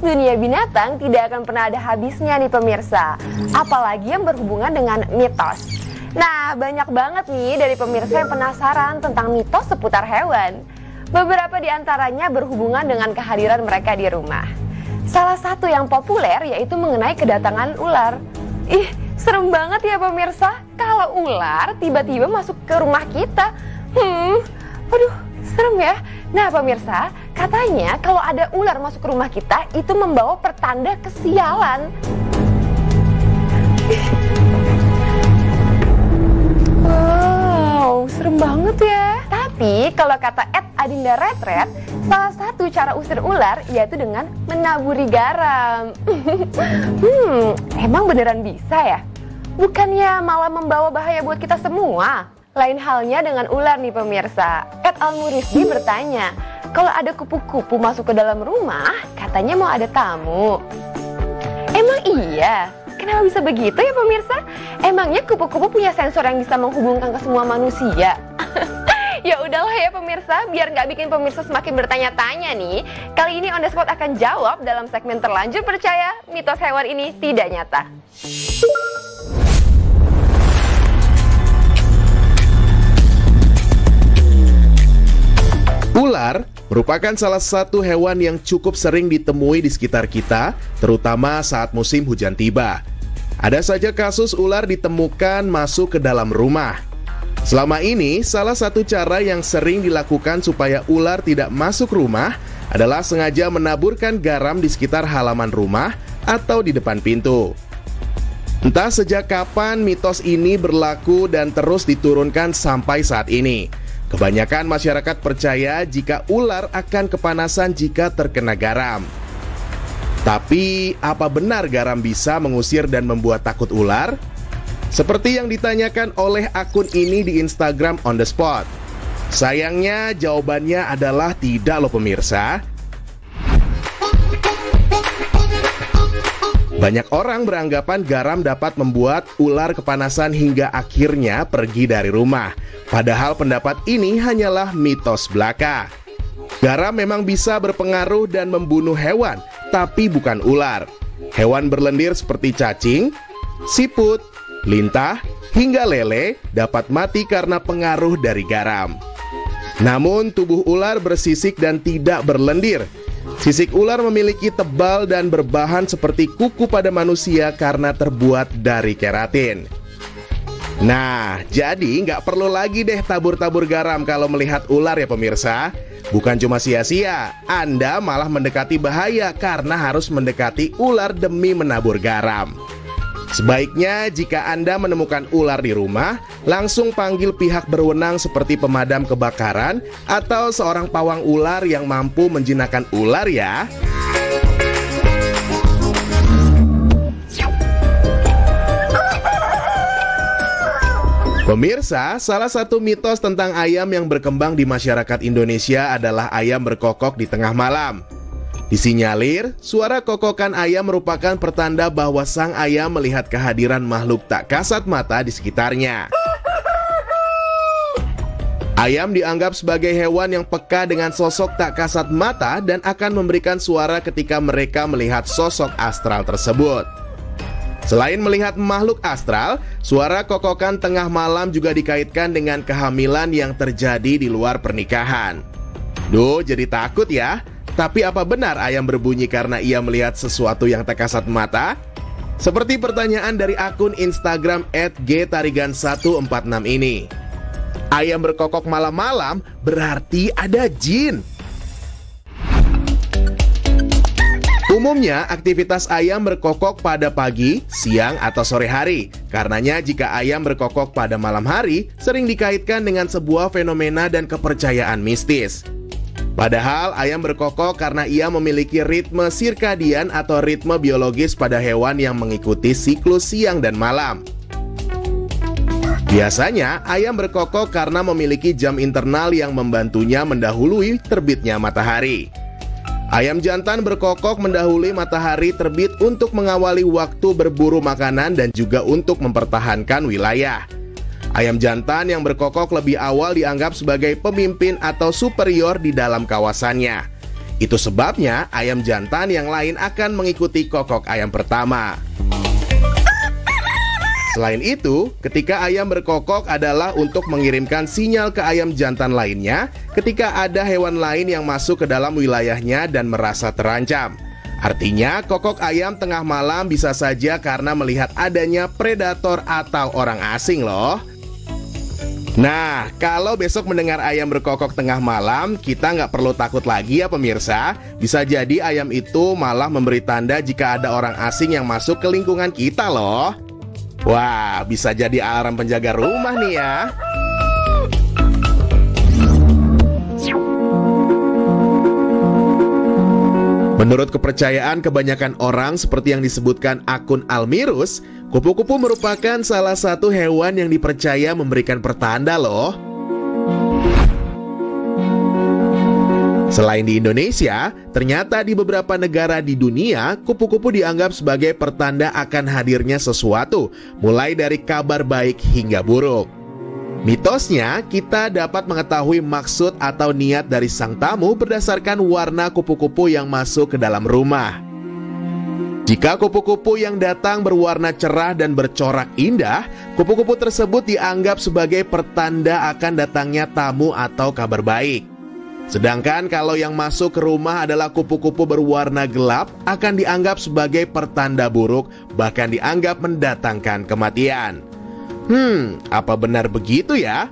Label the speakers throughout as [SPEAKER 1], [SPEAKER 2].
[SPEAKER 1] dunia binatang tidak akan pernah ada habisnya nih pemirsa. Apalagi yang berhubungan dengan mitos. Nah, banyak banget nih dari pemirsa yang penasaran tentang mitos seputar hewan. Beberapa di antaranya berhubungan dengan kehadiran mereka di rumah. Salah satu yang populer yaitu mengenai kedatangan ular. Ih, serem banget ya pemirsa, kalau ular tiba-tiba masuk ke rumah kita. Aduh, serem ya. Nah pemirsa, katanya kalau ada ular masuk ke rumah kita itu membawa pertanda kesialan. Wow, serem banget ya. Tapi kalau kata @adinda retret, salah satu cara usir ular yaitu dengan menaburi garam. Emang beneran bisa ya? Bukannya malah membawa bahaya buat kita semua? Lain halnya dengan ular nih pemirsa. @almurisdi bertanya, kalau ada kupu-kupu masuk ke dalam rumah, katanya mau ada tamu. Emang iya? Kenapa bisa begitu ya pemirsa? Emangnya kupu-kupu punya sensor yang bisa menghubungkan ke semua manusia? Ya udahlah ya pemirsa, biar nggak bikin pemirsa semakin bertanya-tanya nih. Kali ini On The Spot akan jawab dalam segmen Terlanjur Percaya, mitos hewan ini tidak nyata.
[SPEAKER 2] Ular merupakan salah satu hewan yang cukup sering ditemui di sekitar kita, terutama saat musim hujan tiba. Ada saja kasus ular ditemukan masuk ke dalam rumah. Selama ini, salah satu cara yang sering dilakukan supaya ular tidak masuk rumah adalah sengaja menaburkan garam di sekitar halaman rumah atau di depan pintu. Entah sejak kapan mitos ini berlaku dan terus diturunkan sampai saat ini. Kebanyakan masyarakat percaya jika ular akan kepanasan jika terkena garam. Tapi, apa benar garam bisa mengusir dan membuat takut ular? Seperti yang ditanyakan oleh akun ini di Instagram On The Spot. Sayangnya, jawabannya adalah tidak loh pemirsa. Banyak orang beranggapan garam dapat membuat ular kepanasan hingga akhirnya pergi dari rumah. Padahal pendapat ini hanyalah mitos belaka. Garam memang bisa berpengaruh dan membunuh hewan, tapi bukan ular. Hewan berlendir seperti cacing, siput, lintah, hingga lele dapat mati karena pengaruh dari garam. Namun tubuh ular bersisik dan tidak berlendir. Sisik ular memiliki tebal dan berbahan seperti kuku pada manusia karena terbuat dari keratin. Nah, jadi nggak perlu lagi deh tabur-tabur garam kalau melihat ular ya pemirsa. Bukan cuma sia-sia, Anda malah mendekati bahaya karena harus mendekati ular demi menabur garam. Sebaiknya jika Anda menemukan ular di rumah, langsung panggil pihak berwenang seperti pemadam kebakaran atau seorang pawang ular yang mampu menjinakkan ular ya. Pemirsa, salah satu mitos tentang ayam yang berkembang di masyarakat Indonesia adalah ayam berkokok di tengah malam. Disinyalir, suara kokokan ayam merupakan pertanda bahwa sang ayam melihat kehadiran makhluk tak kasat mata di sekitarnya. Ayam dianggap sebagai hewan yang peka dengan sosok tak kasat mata dan akan memberikan suara ketika mereka melihat sosok astral tersebut. Selain melihat makhluk astral, suara kokokan tengah malam juga dikaitkan dengan kehamilan yang terjadi di luar pernikahan. Duh, jadi takut ya. Tapi apa benar ayam berbunyi karena ia melihat sesuatu yang tak kasat mata? Seperti pertanyaan dari akun Instagram @gtarigan146 ini. Ayam berkokok malam-malam berarti ada jin. Umumnya aktivitas ayam berkokok pada pagi, siang, atau sore hari. Karenanya jika ayam berkokok pada malam hari, sering dikaitkan dengan sebuah fenomena dan kepercayaan mistis. Padahal ayam berkokok karena ia memiliki ritme sirkadian atau ritme biologis pada hewan yang mengikuti siklus siang dan malam. Biasanya ayam berkokok karena memiliki jam internal yang membantunya mendahului terbitnya matahari. Ayam jantan berkokok mendahului matahari terbit untuk mengawali waktu berburu makanan dan juga untuk mempertahankan wilayah. Ayam jantan yang berkokok lebih awal dianggap sebagai pemimpin atau superior di dalam kawasannya. Itu sebabnya ayam jantan yang lain akan mengikuti kokok ayam pertama. Selain itu, ketika ayam berkokok adalah untuk mengirimkan sinyal ke ayam jantan lainnya ketika ada hewan lain yang masuk ke dalam wilayahnya dan merasa terancam. Artinya, kokok ayam tengah malam bisa saja karena melihat adanya predator atau orang asing loh. Nah, kalau besok mendengar ayam berkokok tengah malam, kita nggak perlu takut lagi ya pemirsa. Bisa jadi ayam itu malah memberi tanda jika ada orang asing yang masuk ke lingkungan kita loh. Wah, bisa jadi alarm penjaga rumah nih ya. Menurut kepercayaan kebanyakan orang seperti yang disebutkan akun Almirus, kupu-kupu merupakan salah satu hewan yang dipercaya memberikan pertanda loh. Selain di Indonesia, ternyata di beberapa negara di dunia, kupu-kupu dianggap sebagai pertanda akan hadirnya sesuatu, mulai dari kabar baik hingga buruk. Mitosnya, kita dapat mengetahui maksud atau niat dari sang tamu berdasarkan warna kupu-kupu yang masuk ke dalam rumah. Jika kupu-kupu yang datang berwarna cerah dan bercorak indah, kupu-kupu tersebut dianggap sebagai pertanda akan datangnya tamu atau kabar baik. Sedangkan kalau yang masuk ke rumah adalah kupu-kupu berwarna gelap, akan dianggap sebagai pertanda buruk, bahkan dianggap mendatangkan kematian. Apa benar begitu ya?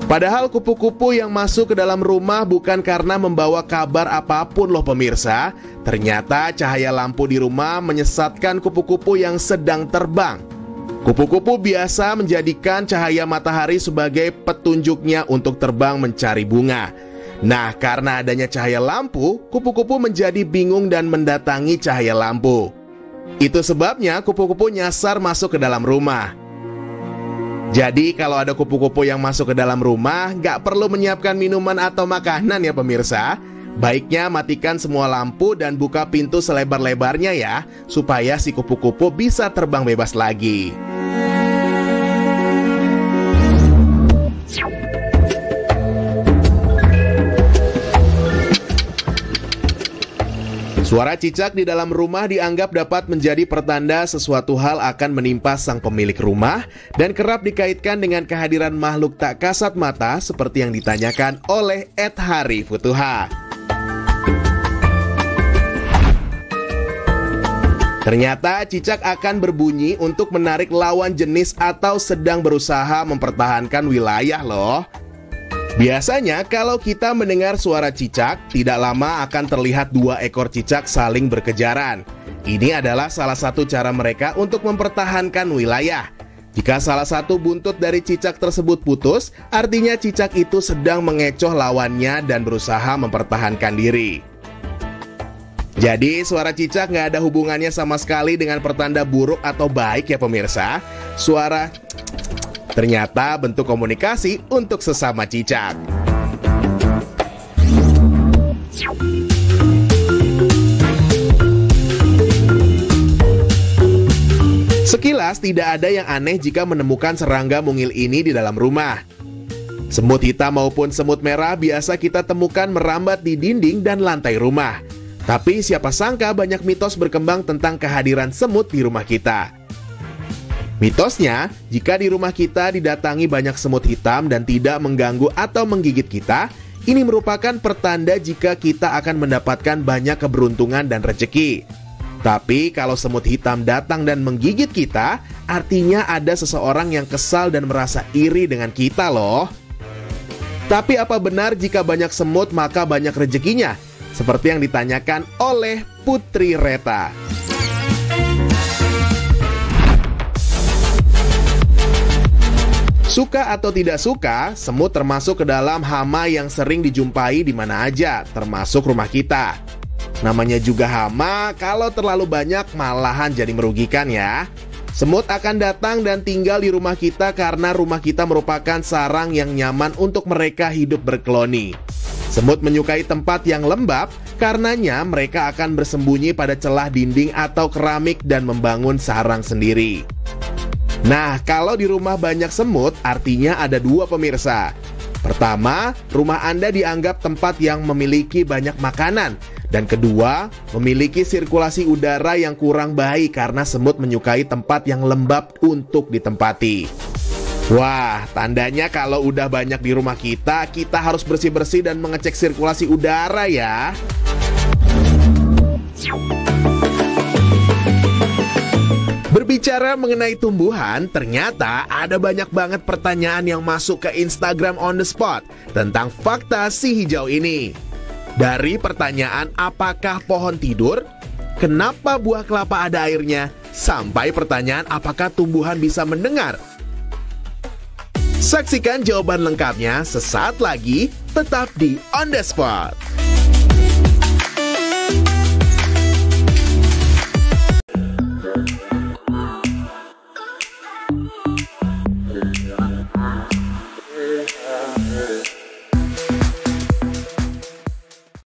[SPEAKER 2] Padahal kupu-kupu yang masuk ke dalam rumah bukan karena membawa kabar apapun loh pemirsa. Ternyata cahaya lampu di rumah menyesatkan kupu-kupu yang sedang terbang. Kupu-kupu biasa menjadikan cahaya matahari sebagai petunjuknya untuk terbang mencari bunga. Nah, karena adanya cahaya lampu, kupu-kupu menjadi bingung dan mendatangi cahaya lampu. Itu sebabnya kupu-kupu nyasar masuk ke dalam rumah. Jadi kalau ada kupu-kupu yang masuk ke dalam rumah, nggak perlu menyiapkan minuman atau makanan ya pemirsa. Baiknya matikan semua lampu dan buka pintu selebar-lebarnya ya, supaya si kupu-kupu bisa terbang bebas lagi. Suara cicak di dalam rumah dianggap dapat menjadi pertanda sesuatu hal akan menimpa sang pemilik rumah dan kerap dikaitkan dengan kehadiran makhluk tak kasat mata seperti yang ditanyakan oleh @Hari Futuha. Ternyata cicak akan berbunyi untuk menarik lawan jenis atau sedang berusaha mempertahankan wilayah loh. Biasanya kalau kita mendengar suara cicak, tidak lama akan terlihat 2 ekor cicak saling berkejaran. Ini adalah salah satu cara mereka untuk mempertahankan wilayah. Jika salah satu buntut dari cicak tersebut putus, artinya cicak itu sedang mengecoh lawannya dan berusaha mempertahankan diri. Jadi suara cicak nggak ada hubungannya sama sekali dengan pertanda buruk atau baik ya pemirsa. Suara ternyata bentuk komunikasi untuk sesama cicak. Sekilas tidak ada yang aneh jika menemukan serangga mungil ini di dalam rumah. Semut hitam maupun semut merah biasa kita temukan merambat di dinding dan lantai rumah. Tapi siapa sangka banyak mitos berkembang tentang kehadiran semut di rumah kita. Mitosnya, jika di rumah kita didatangi banyak semut hitam dan tidak mengganggu atau menggigit kita, ini merupakan pertanda jika kita akan mendapatkan banyak keberuntungan dan rezeki. Tapi kalau semut hitam datang dan menggigit kita, artinya ada seseorang yang kesal dan merasa iri dengan kita loh. Tapi apa benar jika banyak semut maka banyak rezekinya? Seperti yang ditanyakan oleh Putri Reta. Suka atau tidak suka, semut termasuk ke dalam hama yang sering dijumpai di mana aja, termasuk rumah kita. Namanya juga hama, kalau terlalu banyak malahan jadi merugikan ya. Semut akan datang dan tinggal di rumah kita karena rumah kita merupakan sarang yang nyaman untuk mereka hidup berkeloni. Semut menyukai tempat yang lembab, karenanya mereka akan bersembunyi pada celah dinding atau keramik dan membangun sarang sendiri. Nah, kalau di rumah banyak semut, artinya ada 2 pemirsa. Pertama, rumah Anda dianggap tempat yang memiliki banyak makanan. Dan kedua, memiliki sirkulasi udara yang kurang baik karena semut menyukai tempat yang lembab untuk ditempati. Wah, tandanya kalau udah banyak di rumah kita harus bersih-bersih dan mengecek sirkulasi udara ya. Berbicara mengenai tumbuhan, ternyata ada banyak banget pertanyaan yang masuk ke Instagram on the spot tentang fakta si hijau ini. Dari pertanyaan apakah pohon tidur, kenapa buah kelapa ada airnya, sampai pertanyaan apakah tumbuhan bisa mendengar. Saksikan jawaban lengkapnya sesaat lagi, tetap di On The Spot.